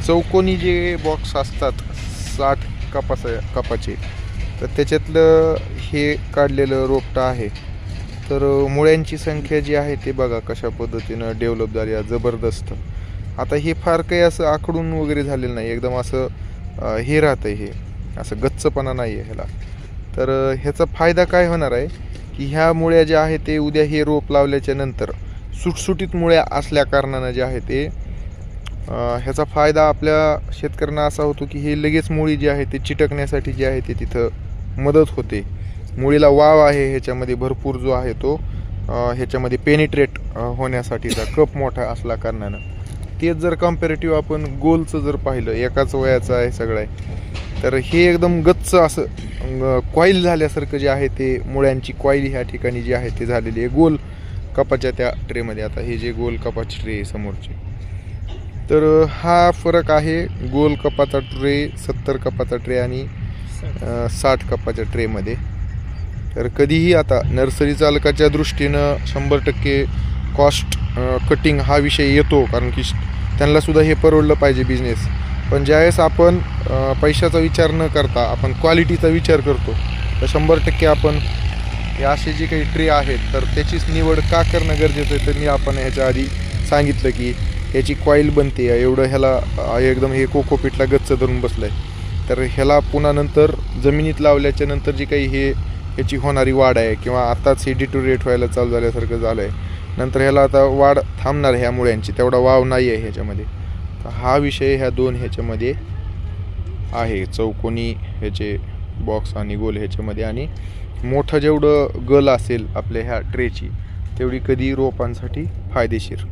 चौकोनी जे बॉक्स असतात 60 कपाचे, तर त्याच्यातलं हे काढलेलं रोपटं आहे. तर मुळ्यांची संख्या जी आहे ते बघा कशा पद्धतीनं डेव्हलप झाली आहे, जबरदस्त. आता हे फार काही असं आखडून वगैरे झालेलं नाही, एकदम असं हे राहतं, हे असं गच्चपणा नाही आहे ह्याला. तर ह्याचा फायदा काय होणार आहे की ह्या मुळ्या ज्या आहेत ते उद्या हे रोप लावल्याच्या नंतर सुटसुटीत मुळ्या असल्या कारणानं जे आहे ते ह्याचा फायदा आपल्या शेतकऱ्यांना असा होतो की हे लगेच मुळी जी आहे ते चिटकण्यासाठी जे आहे ते तिथं मदत होते. मुळीला वाव आहे ह्याच्यामध्ये भरपूर जो आहे तो ह्याच्यामध्ये पेनिट्रेट होण्यासाठीचा कप मोठा असल्या कारणानं. तेच जर कम्पॅरेटिव्ह आपण गोलचं जर पाहिलं, एकाच वयाचं आहे सगळं आहे, तर हे एकदम गच्च असं कॉईल झाल्यासारखं जे आहे ते मुळ्यांची कॉईल ह्या ठिकाणी जी आहे ते झालेली आहे गोल कपाच्या त्या ट्रेमध्ये. आता हे जे गोल कपाची ट्रे समोरची, तर हा फरक आहे गोल कपाचा ट्रे, 70 कपाचा ट्रे आणि 60 कपाच्या ट्रेमध्ये. तर कधीही आता नर्सरी चालकाच्या दृष्टीनं 100% कॉस्ट कटिंग हा विषय येतो, कारण की त्यांनासुद्धा हे परवडलं पाहिजे बिझनेस. पण ज्यावेळेस आपण पैशाचा विचार न करता आपण क्वालिटीचा विचार करतो, तर 100% आपण हे असे जे काही ट्रे आहेत तर त्याचीच निवड का करणं गरजेचं आहे. तर मी आपण ह्याच्या आधी सांगितलं की ह्याची कॉईल बनते, एवढं ह्याला एकदम हे कोकोपीटला गच्च धरून बसलं आहे. तर ह्याला पुन्हा नंतर जमिनीत लावल्याच्या नंतर जी काही हे ह्याची होणारी वाढ आहे, किंवा आत्ताच हे डिटोरिएट व्हायला चालू झाल्यासारखं झालं आहे, नंतर ह्याला आता वाढ थांबणार ह्या मुळ्यांची, तेवढा वाव नाही आहे ह्याच्यामध्ये. तर हा विषय ह्या दोन ह्याच्यामध्ये आहे, चौकोनी ह्याचे बॉक्स आणि गोल ह्याच्यामध्ये. आणि मोठं जेवढं गल असेल आपल्या ह्या ट्रेची तेवढी कधी रोपांसाठी फायदेशीर.